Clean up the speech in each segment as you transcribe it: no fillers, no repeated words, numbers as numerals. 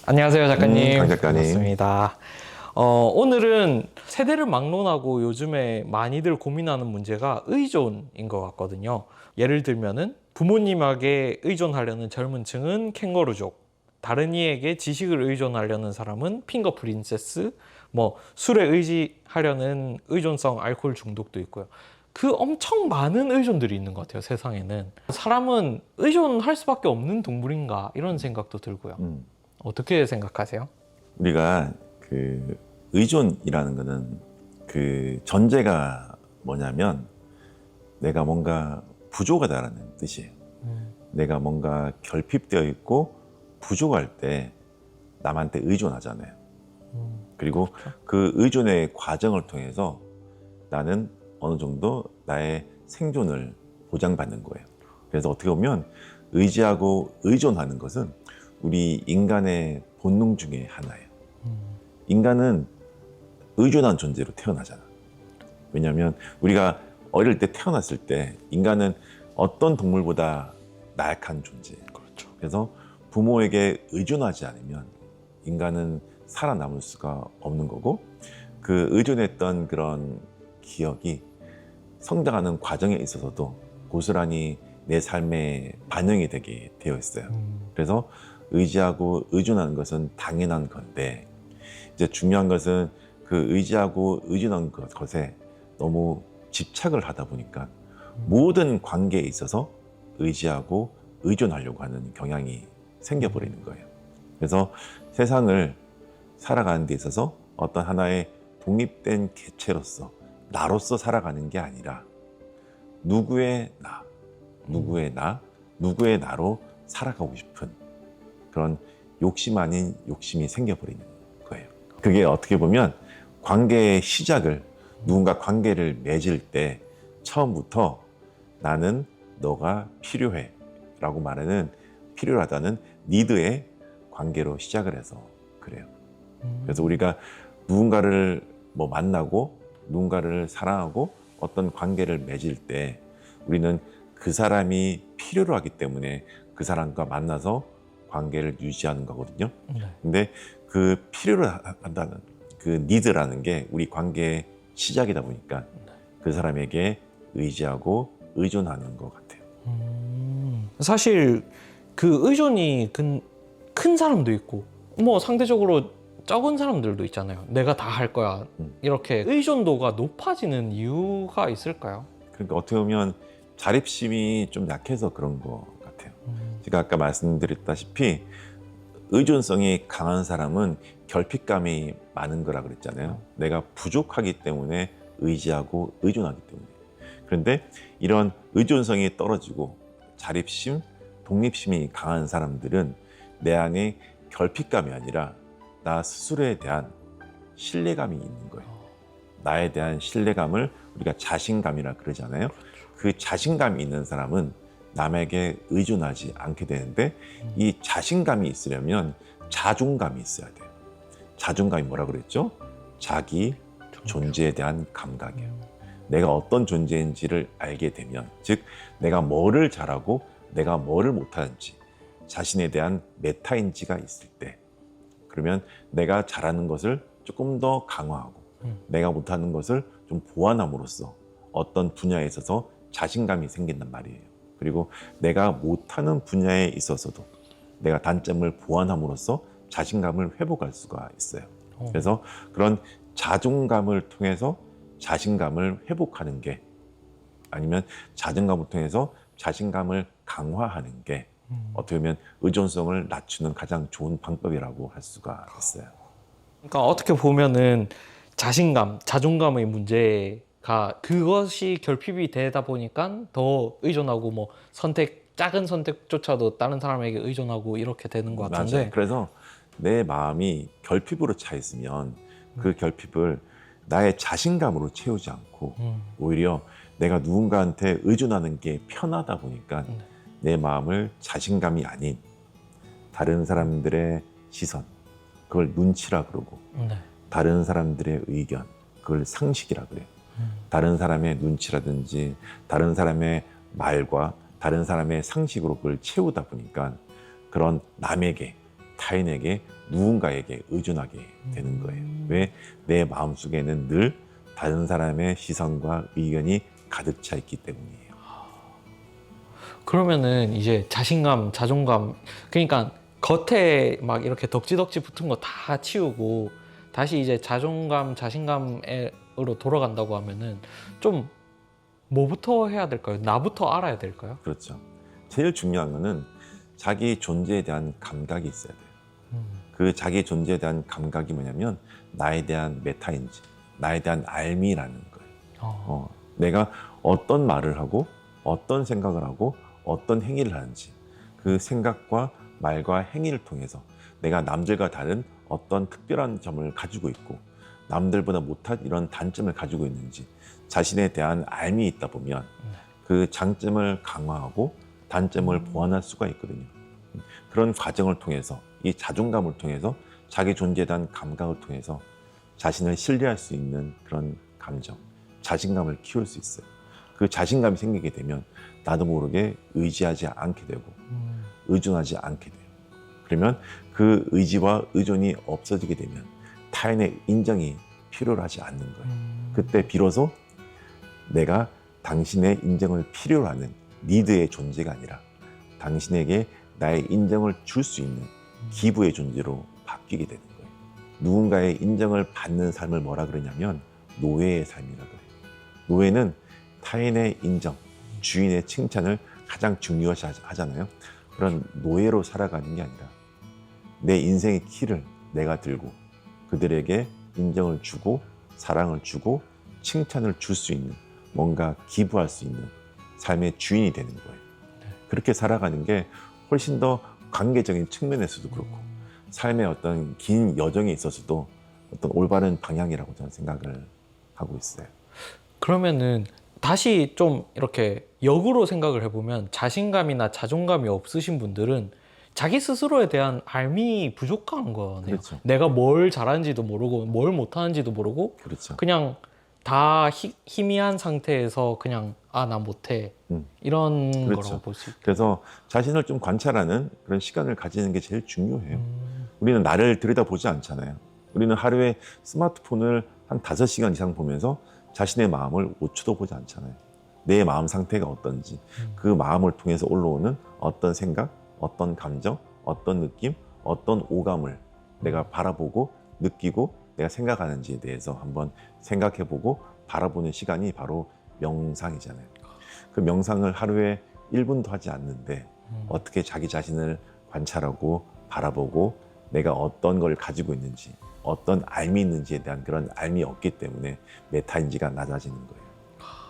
안녕하세요, 작가님. 강 작가님. 반갑습니다. 오늘은 세대를 막론하고 요즘에 많이들 고민하는 문제가 의존인 것 같거든요. 예를 들면은 부모님에게 의존하려는 젊은 층은 캥거루족, 다른 이에게 지식을 의존하려는 사람은 핑거 프린세스, 뭐 술에 의지하려는 의존성 알코올 중독도 있고요. 그 엄청 많은 의존들이 있는 것 같아요, 세상에는. 사람은 의존할 수밖에 없는 동물인가 이런 생각도 들고요. 어떻게 생각하세요? 우리가 그 의존이라는 거는 그 전제가 뭐냐면 내가 뭔가 부족하다라는 뜻이에요. 내가 뭔가 결핍되어 있고 부족할 때 남한테 의존하잖아요. 그리고 그 의존의 과정을 통해서 나는 어느 정도 나의 생존을 보장받는 거예요. 그래서 어떻게 보면 의지하고 의존하는 것은 우리 인간의 본능 중에 하나예요. 인간은 의존한 존재로 태어나잖아. 왜냐하면 우리가 어릴 때 태어났을 때 인간은 어떤 동물보다 나약한 존재예요. 그렇죠. 그래서 부모에게 의존하지 않으면 인간은 살아남을 수가 없는 거고, 그 의존했던 그런 기억이 성장하는 과정에 있어서도 고스란히 내 삶에 반영이 되게 되어 있어요. 그래서 의지하고 의존하는 것은 당연한 건데, 이제 중요한 것은 그 의지하고 의존한 것에 너무 집착을 하다 보니까 모든 관계에 있어서 의지하고 의존하려고 하는 경향이 생겨버리는 거예요. 그래서 세상을 살아가는 데 있어서 어떤 하나의 독립된 개체로서 나로서 살아가는 게 아니라 누구의 나, 누구의 나로 살아가고 싶은 그런 욕심 아닌 욕심이 생겨버리는 거예요. 그게 어떻게 보면 관계의 시작을, 누군가 관계를 맺을 때 처음부터 나는 너가 필요해 라고 말하는, 필요하다는 니드의 관계로 시작을 해서 그래요. 그래서 우리가 누군가를 만나고 누군가를 사랑하고 어떤 관계를 맺을 때 우리는 그 사람이 필요로 하기 때문에 그 사람과 만나서 관계를 유지하는 거거든요. 근데 그 필요로 한다는 그 니드라는 게 우리 관계의 시작이다 보니까 그 사람에게 의지하고 의존하는 것 같아요. 사실 그 의존이 큰 사람도 있고 뭐 상대적으로 적은 사람들도 있잖아요. 내가 다 할 거야. 이렇게 의존도가 높아지는 이유가 있을까요? 그러니까 어떻게 보면 자립심이 좀 약해서 그런 것 같아요. 제가 아까 말씀드렸다시피 의존성이 강한 사람은 결핍감이 많은 거라 그랬잖아요. 내가 부족하기 때문에 의지하고 의존하기 때문에. 그런데 이런 의존성이 떨어지고 자립심, 독립심이 강한 사람들은 내 안에 결핍감이 아니라 나 스스로에 대한 신뢰감이 있는 거예요. 나에 대한 신뢰감을 우리가 자신감이라 그러잖아요. 그 자신감이 있는 사람은 남에게 의존하지 않게 되는데, 이 자신감이 있으려면 자존감이 있어야 돼요. 자존감이 뭐라 그랬죠? 자기 존재에 대한 감각이에요. 내가 어떤 존재인지를 알게 되면, 즉 내가 뭐를 잘하고 내가 뭐를 못하는지, 자신에 대한 메타인지가 있을 때, 그러면 내가 잘하는 것을 조금 더 강화하고 내가 못하는 것을 좀 보완함으로써 어떤 분야에 있어서 자신감이 생긴단 말이에요. 그리고 내가 못하는 분야에 있어서도 내가 단점을 보완함으로써 자신감을 회복할 수가 있어요. 그래서 그런 자존감을 통해서 자신감을 회복하는 게, 아니면 자존감을 통해서 자신감을 강화하는 게 어떻게 보면 의존성을 낮추는 가장 좋은 방법이라고 할 수가 있어요. 그러니까 어떻게 보면은 자신감, 자존감의 문제가 그것이 결핍이 되다 보니까 더 의존하고 뭐 작은 선택조차도 다른 사람에게 의존하고 이렇게 되는 것 같은데. 맞아요. 그래서 내 마음이 결핍으로 차 있으면 그 결핍을 나의 자신감으로 채우지 않고 오히려 내가 누군가한테 의존하는 게 편하다 보니까 내 마음을 자신감이 아닌 다른 사람들의 시선, 그걸 눈치라 그러고, 다른 사람들의 의견, 그걸 상식이라 그래요. 다른 사람의 눈치라든지 다른 사람의 말과 다른 사람의 상식으로 그걸 채우다 보니까 그런 남에게 타인에게 누군가에게 의존하게 되는 거예요. 왜? 내 마음속에는 늘 다른 사람의 시선과 의견이 가득 차 있기 때문이에요. 그러면은 이제 자신감, 자존감, 그러니까 겉에 막 이렇게 덕지덕지 붙은 거 다 치우고 다시 이제 자존감, 자신감으로 돌아간다고 하면은 좀 뭐부터 해야 될까요? 나부터 알아야 될까요? 그렇죠. 제일 중요한 거는 자기 존재에 대한 감각이 있어야 돼요. 그 자기 존재에 대한 감각이 뭐냐면 나에 대한 메타인지, 나에 대한 알미라는 거예요. 내가 어떤 말을 하고 어떤 생각을 하고 어떤 행위를 하는지 그 생각과 말과 행위를 통해서 내가 남들과 다른 어떤 특별한 점을 가지고 있고 남들보다 못한 이런 단점을 가지고 있는지 자신에 대한 알미 있다 보면 그 장점을 강화하고 단점을 보완할 수가 있거든요. 그런 과정을 통해서 이 자존감을 통해서 자기 존재에 대한 감각을 통해서 자신을 신뢰할 수 있는 그런 감정, 자신감을 키울 수 있어요. 그 자신감이 생기게 되면 나도 모르게 의지하지 않게 되고 의존하지 않게 돼요. 그러면 그 의지와 의존이 없어지게 되면 타인의 인정이 필요로 하지 않는 거예요. 그때 비로소 내가 당신의 인정을 필요로 하는 니드의 존재가 아니라 당신에게 나의 인정을 줄 수 있는 기부의 존재로 바뀌게 되는 거예요. 누군가의 인정을 받는 삶을 뭐라 그러냐면 노예의 삶이라고 해요. 노예는 타인의 인정, 주인의 칭찬을 가장 중요시 하잖아요. 그런 노예로 살아가는 게 아니라 내 인생의 키를 내가 들고 그들에게 인정을 주고 사랑을 주고 칭찬을 줄 수 있는 뭔가 기부할 수 있는 삶의 주인이 되는 거예요. 그렇게 살아가는 게 훨씬 더 관계적인 측면에서도 그렇고 삶의 어떤 긴 여정에 있어서도 어떤 올바른 방향이라고 저는 생각을 하고 있어요. 그러면은 다시 좀 이렇게 역으로 생각을 해보면 자신감이나 자존감이 없으신 분들은 자기 스스로에 대한 알미 부족한 거네요. 그렇죠. 내가 뭘 잘하는지도 모르고 뭘 못하는지도 모르고 그렇죠. 그냥 다 희미한 상태에서 그냥 아, 나 못해 이런 그렇죠. 거라고 볼 수 있겠죠. 그래서 자신을 좀 관찰하는 그런 시간을 가지는 게 제일 중요해요. 우리는 나를 들여다보지 않잖아요. 우리는 하루에 스마트폰을 한 5시간 이상 보면서 자신의 마음을 5초도 보지 않잖아요. 내 마음 상태가 어떤지 그 마음을 통해서 올라오는 어떤 생각, 어떤 감정, 어떤 느낌, 어떤 오감을 내가 바라보고 느끼고 내가 생각하는지에 대해서 한번 생각해보고 바라보는 시간이 바로 명상이잖아요. 그 명상을 하루에 1분도 하지 않는데 어떻게 자기 자신을 관찰하고 바라보고 내가 어떤 걸 가지고 있는지 어떤 알미 있는지에 대한 그런 알미 없기 때문에 메타인지가 낮아지는 거예요.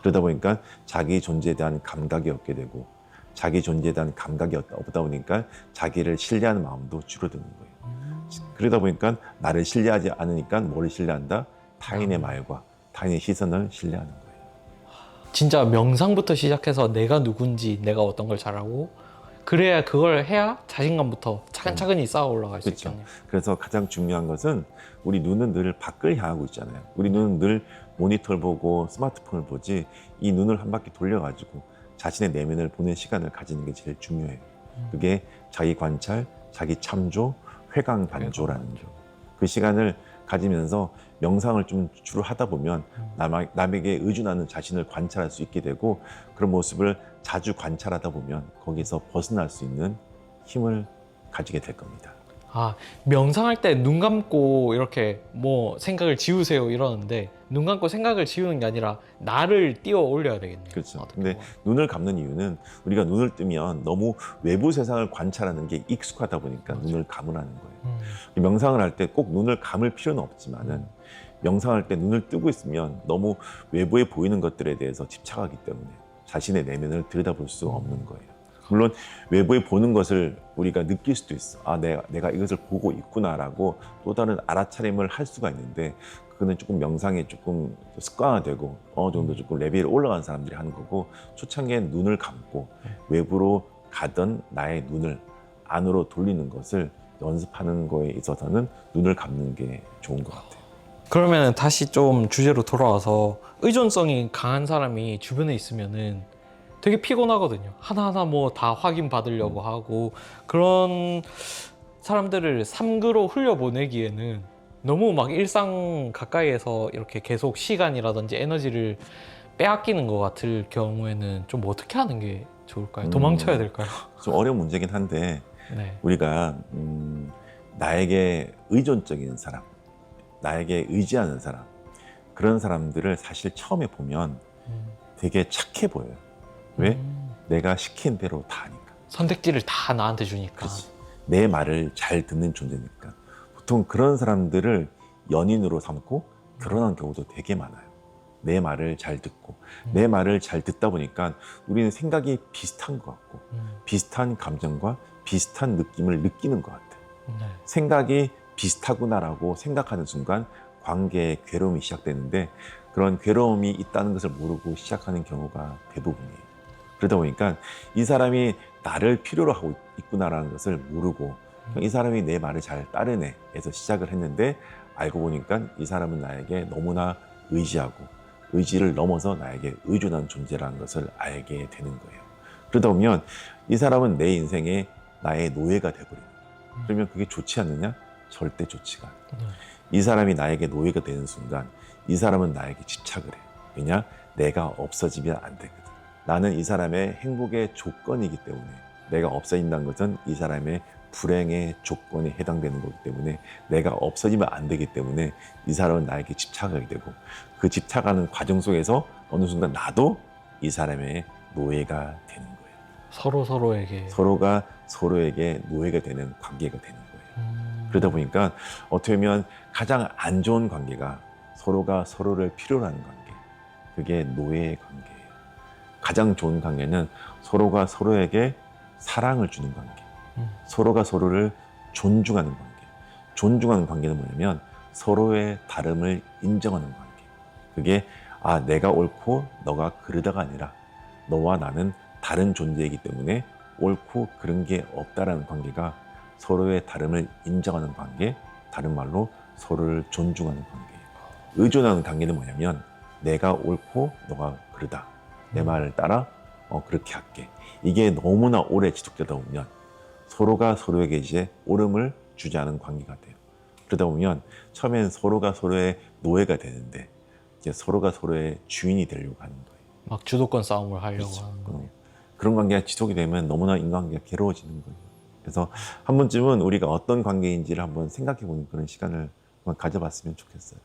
그러다 보니까 자기 존재에 대한 감각이 없게 되고 자기 존재에 대한 감각이 없다 보니까 자기를 신뢰하는 마음도 줄어드는 거예요. 그러다 보니까 나를 신뢰하지 않으니까 뭘 신뢰한다? 타인의 말과 타인의 시선을 신뢰하는 거예요. 진짜 명상부터 시작해서 내가 누군지 내가 어떤 걸 잘하고 그래야 그걸 해야 자신감부터 차근차근히 쌓아 올라갈 수 그렇죠. 있겠네요. 그래서 가장 중요한 것은 우리 눈은 늘 밖을 향하고 있잖아요. 우리 눈은 늘 모니터를 보고 스마트폰을 보지 이 눈을 한 바퀴 돌려가지고 자신의 내면을 보는 시간을 가지는 게 제일 중요해요. 그게 자기 관찰, 자기 참조, 회광반조라는 거. 그 시간을 가지면서 명상을 좀 주로 하다 보면 남에게 의존하는 자신을 관찰할 수 있게 되고 그런 모습을 자주 관찰하다 보면 거기서 벗어날 수 있는 힘을 가지게 될 겁니다. 아, 명상할 때 눈 감고 이렇게 뭐 생각을 지우세요 이러는데 눈 감고 생각을 지우는 게 아니라 나를 띄워 올려야 되겠네요. 그렇죠. 어떻게 근데 보면. 눈을 감는 이유는 우리가 눈을 뜨면 너무 외부 세상을 관찰하는 게 익숙하다 보니까 눈을 감으라는 거예요. 명상을 할 때 꼭 눈을 감을 필요는 없지만은 명상할 때 눈을 뜨고 있으면 너무 외부에 보이는 것들에 대해서 집착하기 때문에 자신의 내면을 들여다볼 수 없는 거예요. 물론 외부에 보는 것을 우리가 느낄 수도 있어. 아, 내가 이것을 보고 있구나라고 또 다른 알아차림을 할 수가 있는데 그거는 조금 명상에 조금 습관화되고 어느 정도 조금 레벨이 올라간 사람들이 하는 거고 초창기엔 눈을 감고 외부로 가던 나의 눈을 안으로 돌리는 것을 연습하는 거에 있어서는 눈을 감는 게 좋은 것 같아요. 그러면 다시 좀 주제로 돌아와서 의존성이 강한 사람이 주변에 있으면은 되게 피곤하거든요. 하나하나 뭐 다 확인 받으려고 하고 그런 사람들을 삼그로 흘려보내기에는 너무 막 일상 가까이에서 이렇게 계속 시간이라든지 에너지를 빼앗기는 것 같을 경우에는 좀 어떻게 하는 게 좋을까요? 도망쳐야 될까요? 좀 어려운 문제긴 한데 네. 우리가 나에게 의존적인 사람, 나에게 의지하는 사람, 그런 사람들을 사실 처음에 보면 되게 착해 보여요. 왜? 내가 시킨 대로 다 하니까. 선택지를 다 나한테 주니까. 그렇지. 내 말을 잘 듣는 존재니까. 보통 그런 사람들을 연인으로 삼고 결혼한 경우도 되게 많아요. 내 말을 잘 듣고 내 말을 잘 듣다 보니까 우리는 생각이 비슷한 것 같고 비슷한 감정과 비슷한 느낌을 느끼는 것 같아요. 네. 생각이 비슷하구나라고 생각하는 순간 관계에 괴로움이 시작되는데 그런 괴로움이 있다는 것을 모르고 시작하는 경우가 대부분이에요. 그러다 보니까 이 사람이 나를 필요로 하고 있구나라는 것을 모르고 이 사람이 내 말을 잘 따르네 해서 시작을 했는데 알고 보니까 이 사람은 나에게 너무나 의지하고 의지를 넘어서 나에게 의존한 존재라는 것을 알게 되는 거예요. 그러다 보면 이 사람은 내 인생에 나의 노예가 되어버려요. 그러면 그게 좋지 않느냐? 절대 좋지가 않아요. 이 사람이 나에게 노예가 되는 순간 이 사람은 나에게 집착을 해요. 왜냐? 내가 없어지면 안 되거든. 나는 이 사람의 행복의 조건이기 때문에 내가 없어진다는 것은 이 사람의 불행의 조건에 해당되는 거기 때문에 내가 없어지면 안 되기 때문에 이 사람은 나에게 집착하게 되고 그 집착하는 과정 속에서 어느 순간 나도 이 사람의 노예가 되는 거예요. 서로가 서로에게 노예가 되는 관계가 되는 거예요. 그러다 보니까 어떻게 보면 가장 안 좋은 관계가 서로가 서로를 필요로 하는 관계. 그게 노예의 관계예요. 가장 좋은 관계는 서로가 서로에게 사랑을 주는 관계. 서로가 서로를 존중하는 관계. 존중하는 관계는 뭐냐면 서로의 다름을 인정하는 관계. 그게 내가 옳고 너가 그르다가 아니라 너와 나는 다른 존재이기 때문에 옳고 그른 게 없다라는 관계가 서로의 다름을 인정하는 관계, 다른 말로 서로를 존중하는 관계예요. 의존하는 관계는 뭐냐면 내가 옳고 너가 그르다. 내 말을 따라 그렇게 할게. 이게 너무나 오래 지속되다 보면 서로가 서로에게 이제 옳음을 주지 않은 관계가 돼요. 그러다 보면 처음엔 서로가 서로의 노예가 되는데 이제 서로가 서로의 주인이 되려고 하는 거예요. 막 주도권 싸움을 하려고 그렇죠. 하는 거예요. 그런 관계가 지속이 되면 너무나 인간관계가 괴로워지는 거예요. 그래서 한 번쯤은 우리가 어떤 관계인지를 한번 생각해 보는 그런 시간을 한번 가져봤으면 좋겠어요.